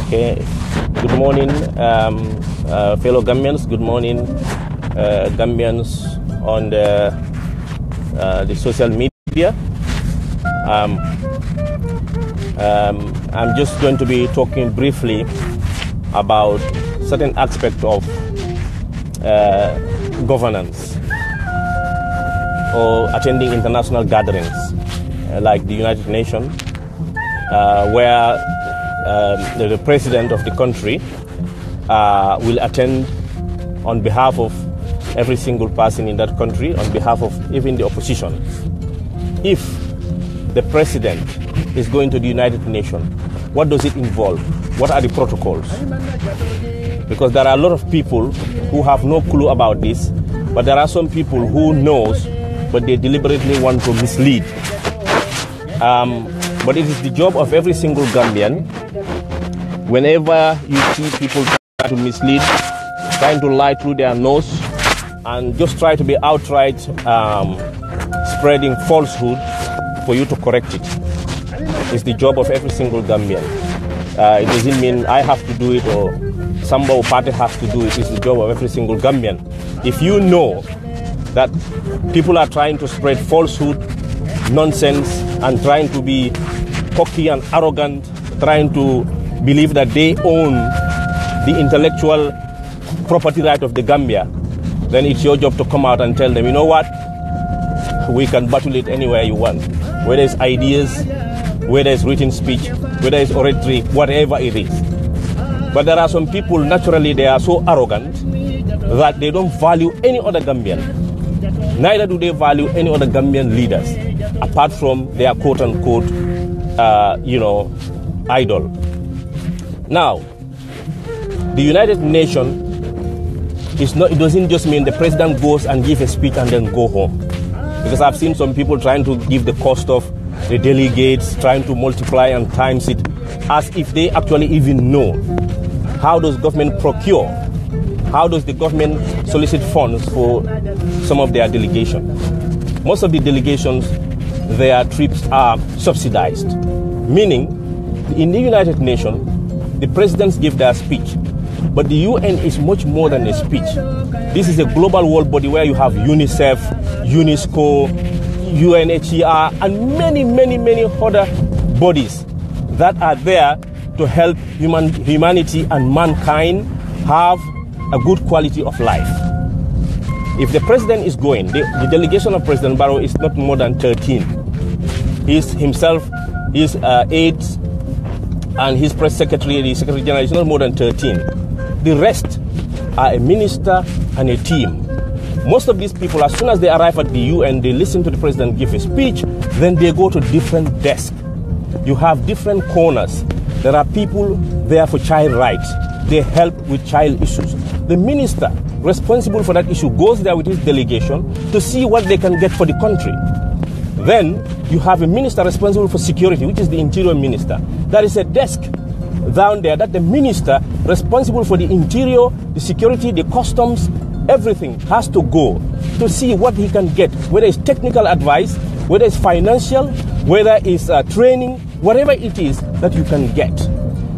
Okay. Good morning, fellow Gambians. Good morning, Gambians on the social media. I'm just going to be talking briefly about certain aspect of governance or attending international gatherings like the United Nations, where the president of the country will attend on behalf of every single person in that country, on behalf of even the opposition. If the president is going to the United Nations, what does it involve? What are the protocols? Because there are a lot of people who have no clue about this, but there are some people who knows, but they deliberately want to mislead. But it is the job of every single Gambian, whenever you see people trying to mislead, trying to lie through their nose, and just try to be outright spreading falsehood, for you to correct it. It's the job of every single Gambian. It doesn't mean I have to do it or somebody party has to do it. It's the job of every single Gambian. If you know that people are trying to spread falsehood, nonsense, and trying to be cocky and arrogant, trying to believe that they own the intellectual property right of the Gambia, then it's your job to come out and tell them, you know what, we can battle it anywhere you want, whether it's ideas, whether it's written speech, whether it's oratory, whatever it is. But there are some people, naturally, they are so arrogant that they don't value any other Gambian. Neither do they value any other Gambian leaders, apart from their quote-unquote, idol. Now, the United Nations it doesn't just mean the president goes and gives a speech and then go home. Because I've seen some people trying to give the cost of the delegates, trying to multiply and times it, as if they actually even know. How does government procure? How does the government solicit funds for some of their delegations? Most of the delegations, their trips are subsidized. Meaning, in the United Nations, the presidents give their speech. But the UN is much more than a speech. This is a global world body where you have UNICEF, UNESCO, UNHCR, and many, many, many other bodies that are there to help humanity and mankind have a good quality of life. If the president is going, the delegation of President Barrow is not more than 13. His aides, and his press secretary, the secretary general, is not more than 13. The rest are a minister and a team. Most of these people, as soon as they arrive at the UN, they listen to the president give a speech, then they go to different desks. You have different corners. There are people there for child rights. They help with child issues. The minister responsible for that issue goes there with his delegation to see what they can get for the country. Then you have a minister responsible for security, which is the interior minister. There is a desk down there that the minister responsible for the interior, the security, the customs, everything has to go to see what he can get, whether it's technical advice, whether it's financial, whether it's training, whatever it is that you can get.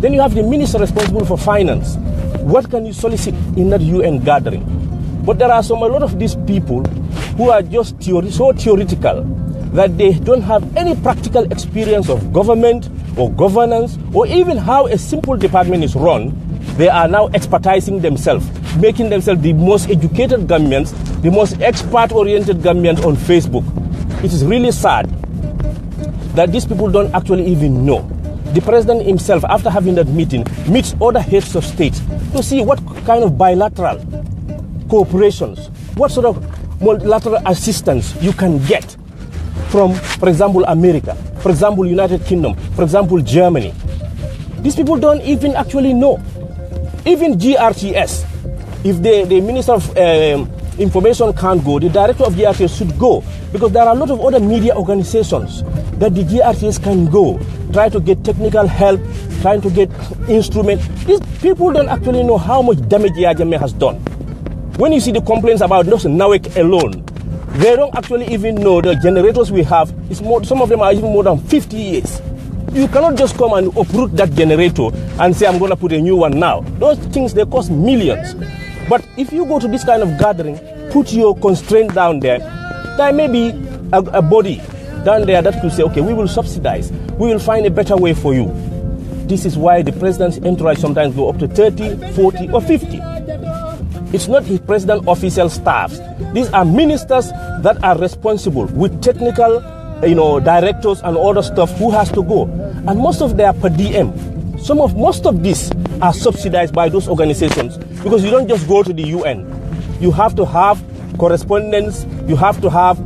Then you have the minister responsible for finance. What can you solicit in that UN gathering? But there are a lot of these people who are just so theoretical that they don't have any practical experience of government or governance or even how a simple department is run. They are now expertising themselves, making themselves the most educated Gambians, the most expert-oriented Gambians on Facebook. It is really sad that these people don't actually even know. The president himself, after having that meeting, meets other heads of state to see what kind of bilateral cooperations, what sort of multilateral assistance you can get from, for example, America, for example, United Kingdom, for example, Germany. These people don't even actually know. Even GRTS, if the Minister of Information can't go, the Director of GRTS should go, because there are a lot of other media organizations that the GRTS can go, try to get technical help, trying to get instruments. These people don't actually know how much damage Yajame has done. When you see the complaints about just Nawek alone, they don't actually even know the generators we have. Some of them are even more than 50 years. You cannot just come and uproot that generator and say, I'm going to put a new one now. Those things, they cost millions. But if you go to this kind of gathering, put your constraint down there, there may be a body down there that could say, okay, we will subsidize. We will find a better way for you. This is why the president's entourage sometimes go up to 30, 40, or 50. It's not his president official staffs. These are ministers that are responsible with technical, directors and other stuff who has to go. And most of them are per diem. Most of these are subsidized by those organizations because you don't just go to the UN. You have to have correspondence. You have to have,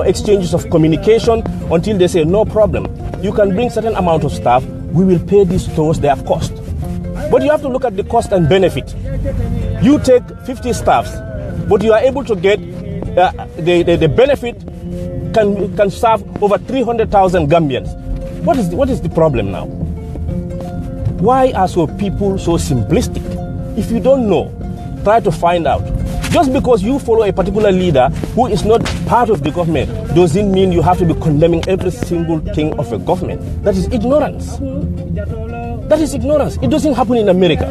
exchanges of communication until they say no problem. You can bring certain amount of staff. We will pay this towards their cost. But you have to look at the cost and benefit. You take 50 staffs, but you are able to get the benefit can serve over 300,000 Gambians. What is the problem now? Why are people so simplistic? If you don't know, try to find out. Just because you follow a particular leader who is not part of the government doesn't mean you have to be condemning every single thing of a government. That is ignorance. That is ignorance. It doesn't happen in America.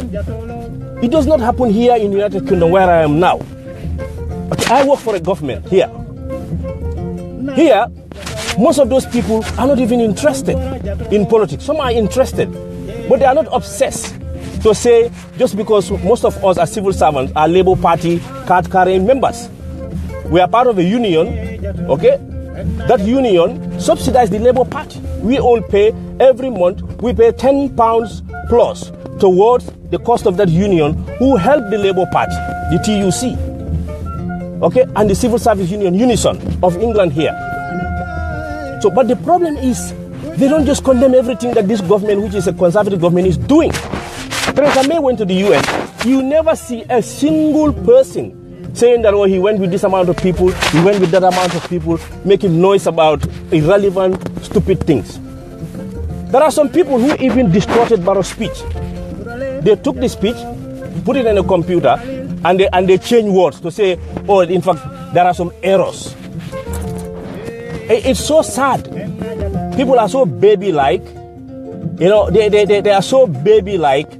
It does not happen here in the United Kingdom where I am now. But I work for a government here. Here, most of those people are not even interested in politics. Some are interested, but they are not obsessed to say just because most of us are civil servants, are Labour Party card-carrying members. We are part of a union, okay? That union subsidizes the Labour Party. We all pay every month, we pay £10 plus towards the cost of that union who help the Labour Party, the TUC, okay? And the Civil Service Union, Unison of England here. So, but the problem is, they don't just condemn everything that this government, which is a conservative government, is doing. Theresa May went to the UN. You never see a single person saying that, oh, he went with this amount of people, he went with that amount of people, making noise about irrelevant, stupid things. There are some people who even distorted Barrow's speech. They took the speech, put it in a computer, and they changed words to say, oh, in fact, there are some errors. It's so sad. People are so baby-like. They are so baby-like,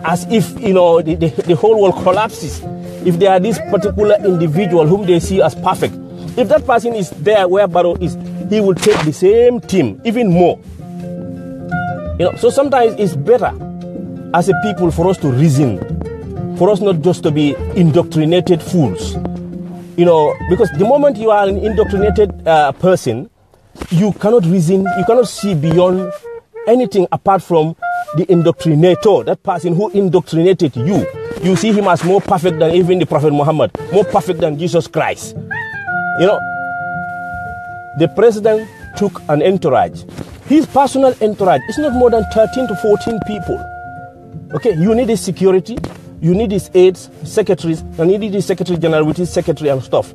as if, the whole world collapses. If there are this particular individual whom they see as perfect, if that person is there where Barrow is, he will take the same team, even more. So sometimes it's better as a people for us to reason, for us not just to be indoctrinated fools. Because the moment you are an indoctrinated person, you cannot reason, you cannot see beyond anything apart from the indoctrinator, that person who indoctrinated you. You see him as more perfect than even the Prophet Muhammad, more perfect than Jesus Christ. The president took an entourage. His personal entourage is not more than 13 to 14 people. Okay, you need his security, you need his aides, secretaries, and you need his secretary general with his secretary and stuff.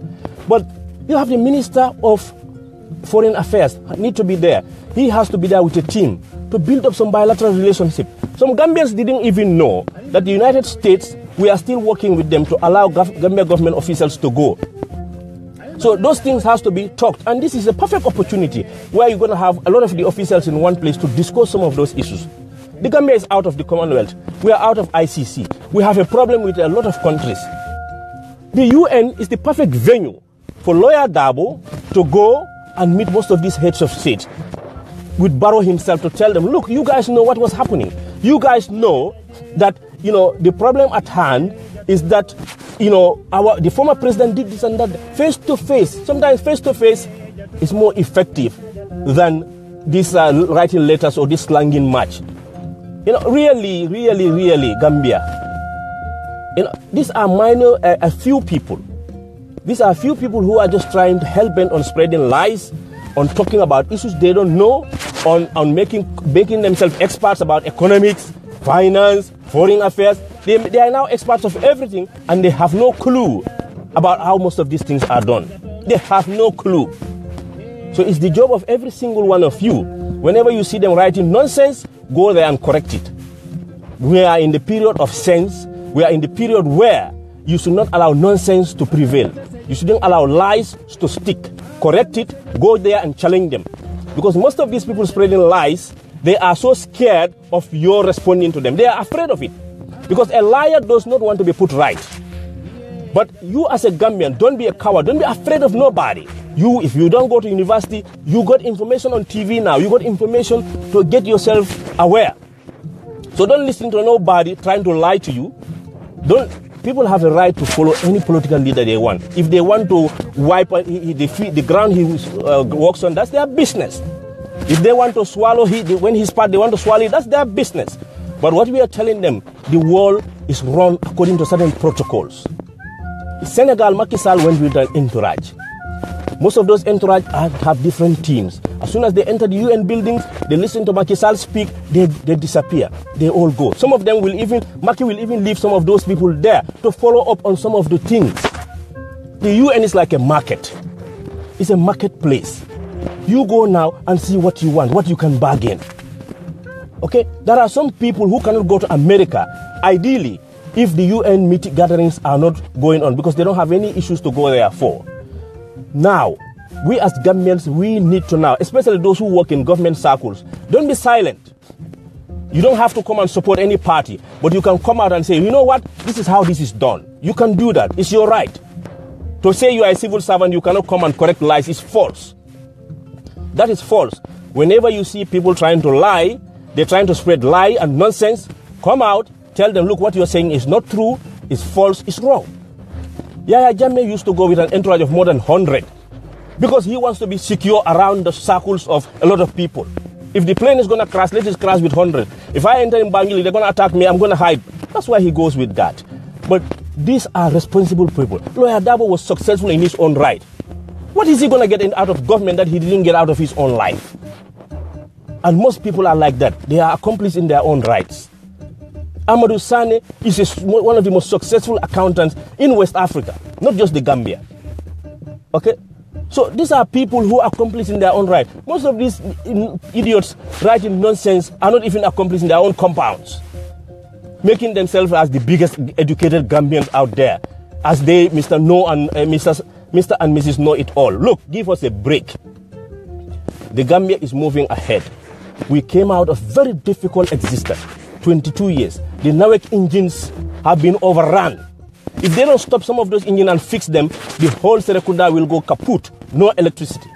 But you have the Minister of Foreign Affairs need to be there. He has to be there with a team to build up some bilateral relationship. Some Gambians didn't even know that the United States, we are still working with them to allow Gambia government officials to go. So those things has to be talked. And this is a perfect opportunity where you're going to have a lot of the officials in one place to discuss some of those issues. The Gambia is out of the Commonwealth. We are out of ICC. We have a problem with a lot of countries. The UN is the perfect venue for Lawyer Dabo to go and meet most of these heads of state with Barrow himself to tell them, look, you guys know what was happening. You guys know that, the problem at hand is that, the former president did this and that. Face to face, sometimes face to face is more effective than this writing letters or this slanging match. Really, Gambia. These are minor, a few people. These are a few people who are just trying to help bent on spreading lies, on talking about issues they don't know, on making themselves experts about economics, finance, foreign affairs. They are now experts of everything, and they have no clue about how most of these things are done. They have no clue. So it's the job of every single one of you. Whenever you see them writing nonsense, go there and correct it. We are in the period of sense. We are in the period where you should not allow nonsense to prevail. You shouldn't allow lies to stick. Correct it, go there and challenge them. Because most of these people spreading lies, they are so scared of your responding to them. They are afraid of it. Because a liar does not want to be put right. But you as a Gambian, don't be a coward. Don't be afraid of nobody. You, if you don't go to university, you got information on TV now. You got information to get yourself aware. So don't listen to nobody trying to lie to you. People have a right to follow any political leader they want. If they want to wipe the ground he walks on, that's their business. If they want to swallow, when he's part, they want to swallow it, that's their business. But what we are telling them, the world is run according to certain protocols. Senegal, Macky Sall went with an entourage. Most of those entourage have different teams. As soon as they enter the UN buildings, they listen to Macky Sall speak, they disappear. They all go. Some of them Macky will even leave some of those people there to follow up on some of the things. The UN is like a market. It's a marketplace. You go now and see what you want, what you can bargain. Okay? There are some people who cannot go to America, ideally, if the UN meeting gatherings are not going on, because they don't have any issues to go there for. Now, we as Gambians, we need to now, especially those who work in government circles, don't be silent. You don't have to come and support any party, but you can come out and say, you know what, this is how this is done. You can do that. It's your right. To say you are a civil servant, you cannot come and correct lies is false. That is false. Whenever you see people trying to lie, they're trying to spread lie and nonsense, come out, tell them, look, what you're saying is not true, it's false, it's wrong. Yahya Jammeh used to go with an entourage of more than 100 because he wants to be secure around the circles of a lot of people. If the plane is going to crash, let it crash with 100. If I enter in Bangui, they're going to attack me, I'm going to hide. That's why he goes with that. But these are responsible people. Lawyer Dabo was successful in his own right. What is he going to get out of government that he didn't get out of his own life? And most people are like that. They are accomplices in their own rights. Amadou Sane is one of the most successful accountants in West Africa, not just the Gambia. Okay? So these are people who are accomplices in their own right. Most of these idiots writing nonsense are not even accomplices in their own compounds, making themselves as the biggest educated Gambians out there, as they, Mr. Know and Mr. and Mrs. Know it all. Look, give us a break. The Gambia is moving ahead. We came out of very difficult existence. 22 years. The NAWEC engines have been overrun. If they don't stop some of those engines and fix them, the whole Serekunda will go kaput. No electricity.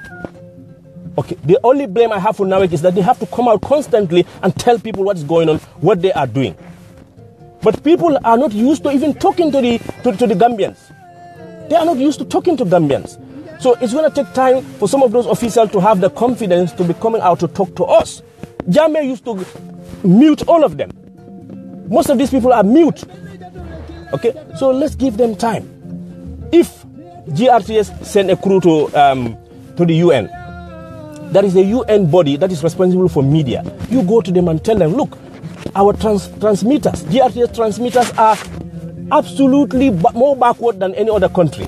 Okay, the only blame I have for NAWEC is that they have to come out constantly and tell people what is going on, what they are doing. But people are not used to even talking to the Gambians. They are not used to talking to Gambians. So it's going to take time for some of those officials to have the confidence to be coming out to talk to us. Jammeh used to mute all of them. Most of these people are mute. Okay, so let's give them time. If GRTS send a crew to the UN, there is a UN body that is responsible for media. You go to them and tell them, look, our transmitters, GRTS transmitters are absolutely more backward than any other country.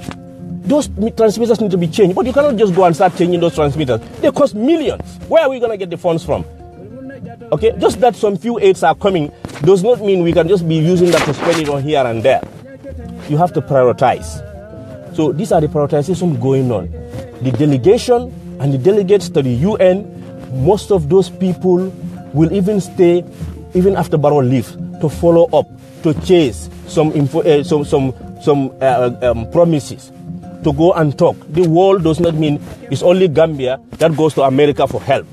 Those transmitters need to be changed, but you cannot just go and start changing those transmitters. They cost millions. Where are we going to get the funds from? Okay, just that some few aids are coming does not mean we can just be using that to spend it on here and there. You have to prioritize. So these are the prioritizations going on. The delegation and the delegates to the UN, most of those people will even stay, even after Barrow leaves, to follow up, to chase some promises, to go and talk. The world does not mean it's only Gambia that goes to America for help.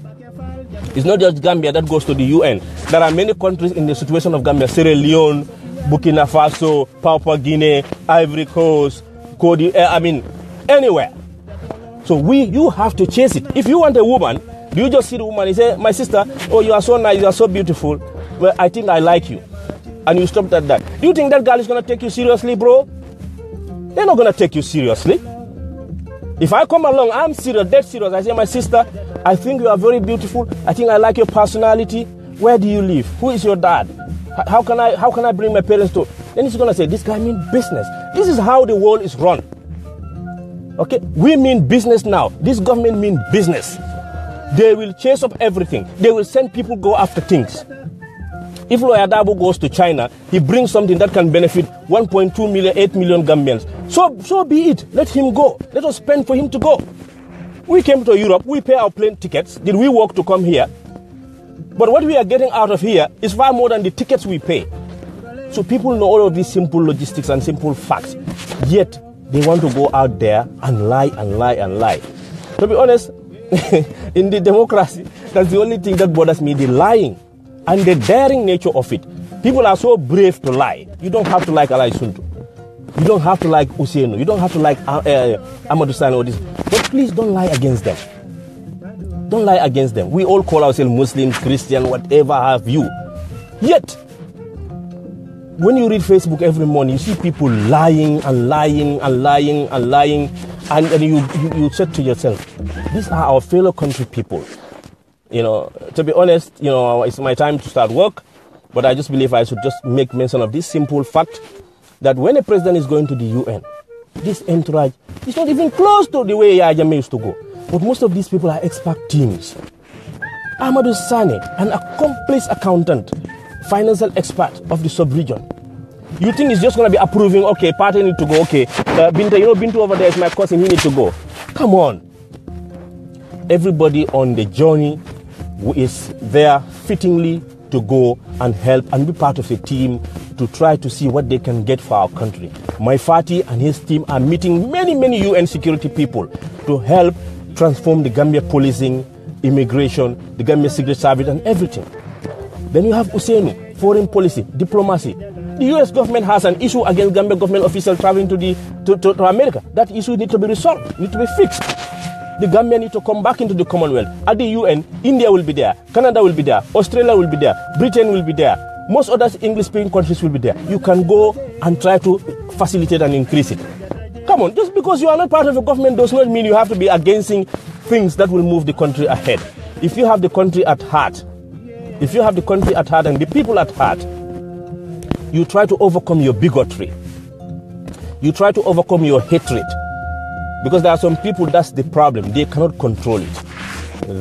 It's not just Gambia that goes to the UN. There are many countries in the situation of Gambia: Sierra Leone, Burkina Faso, Papua Guinea, Ivory Coast, anywhere. So you have to chase it. If you want a woman, do you just see the woman and say, my sister, oh, you are so nice, you are so beautiful, well, I think I like you. And you stop at that. Do you think that girl is going to take you seriously, bro? They're not going to take you seriously. If I come along, I'm serious, dead serious. I say, my sister, I think you are very beautiful. I think I like your personality. Where do you live? Who is your dad? How can I bring my parents to? Then he's going to say, this guy means business. This is how the world is run. Okay? We mean business now. This government means business. They will chase up everything. They will send people go after things. If Lawyer Dabo goes to China, he brings something that can benefit 1.2 million, 8 million Gambians. So be it. Let him go. Let us spend for him to go. We came to Europe, we pay our plane tickets. Did we work to come here? But what we are getting out of here is far more than the tickets we pay. So people know all of these simple logistics and simple facts, yet they want to go out there and lie and lie and lie. To be honest, in the democracy, that's the only thing that bothers me, the lying and the daring nature of it. People are so brave to lie. You don't have to like Alai Suntu. You don't have to like Usainu. You don't have to like Amadou Sani or this. But please don't lie against them. Don't lie against them. We all call ourselves Muslim, Christian, whatever have you. Yet, when you read Facebook every morning, you see people lying and lying and lying and lying. And you said to yourself, these are our fellow country people. You know, to be honest, you know, it's my time to start work. But I just believe I should just make mention of this simple fact that when a president is going to the UN, this entourage is not even close to the way Yahya Jammeh used to go. But most of these people are expert teams. Amadou Sane, an accomplished accountant, financial expert of the sub-region. You think he's just going to be approving, okay, party need to go, okay, Binta, you know, Bintu over there is my cousin, he needs to go. Come on. Everybody on the journey who is there fittingly to go and help and be part of a team to try to see what they can get for our country. My Fati and his team are meeting many UN security people to help transform the Gambia policing, immigration, the Gambia Secret Service and everything. Then you have Usainu, foreign policy, diplomacy. The US government has an issue against Gambia government officials traveling to America. That issue needs to be resolved, needs to be fixed. The Gambia need to come back into the Commonwealth. At the UN, India will be there, Canada will be there, Australia will be there, Britain will be there. Most other English-speaking countries will be there. You can go and try to facilitate and increase it. Come on, just because you are not part of a government does not mean you have to be against things that will move the country ahead. If you have the country at heart, and the people at heart, you try to overcome your bigotry. You try to overcome your hatred. Because there are some people, that's the problem. They cannot control it.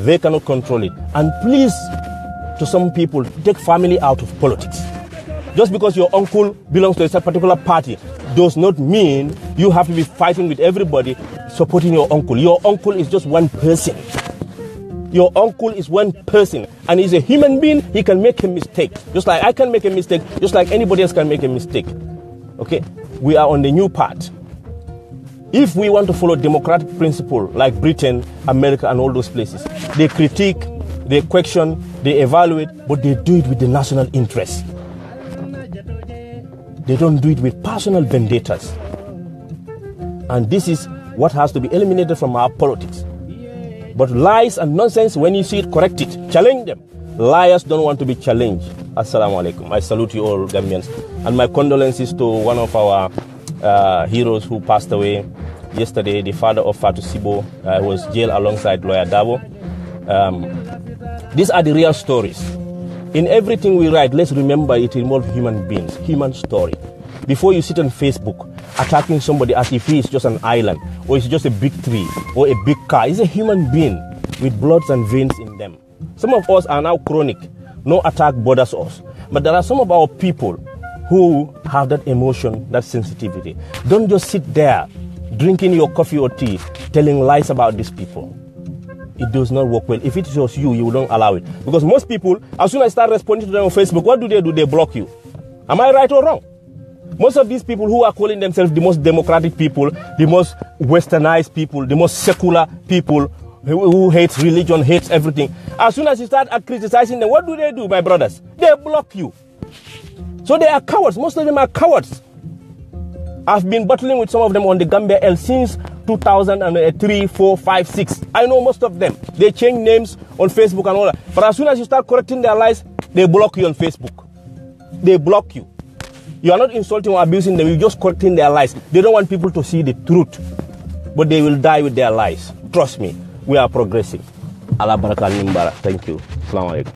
They cannot control it. And please, to some people, take family out of politics. Just because your uncle belongs to a particular party does not mean you have to be fighting with everybody supporting your uncle. Your uncle is just one person. Your uncle is one person and he's a human being. He can make a mistake. Just like I can make a mistake, just like anybody else can make a mistake. Okay? We are on the new path. If we want to follow democratic principle like Britain, America and all those places, they critique, they question, they evaluate, but they do it with the national interest. They don't do it with personal vendettas. And this is what has to be eliminated from our politics. But lies and nonsense, when you see it, correct it. Challenge them. Liars don't want to be challenged. Assalamu alaikum. I salute you all Gambians. And my condolences to one of our heroes who passed away yesterday, the father of Fatou Sibo, was jailed alongside lawyer Dabo. These are the real stories. In everything we write, let's remember it involves human beings, human story. Before you sit on Facebook attacking somebody as if he is just an island, or it's just a big tree, or a big car, he's a human being with bloods and veins in them. Some of us are now chronic. No attack bothers us. But there are some of our people who have that emotion, that sensitivity. Don't just sit there drinking your coffee or tea, telling lies about these people. It does not work well. If it was you, you don't allow it. Because most people, as soon as I start responding to them on Facebook, what do? They block you. Am I right or wrong? Most of these people who are calling themselves the most democratic people, the most westernized people, the most secular people, who hates religion, hates everything. As soon as you start criticizing them, what do, my brothers? They block you. So they are cowards. Most of them are cowards. I've been battling with some of them on the Gambia L since 2003, 4, 5, 6. I know most of them. They change names on Facebook and all that. But as soon as you start correcting their lies, they block you on Facebook. They block you. You are not insulting or abusing them. You're just correcting their lies. They don't want people to see the truth. But they will die with their lies. Trust me. We are progressing. Allah barakah nimbara. Thank you. Assalamu alaikum.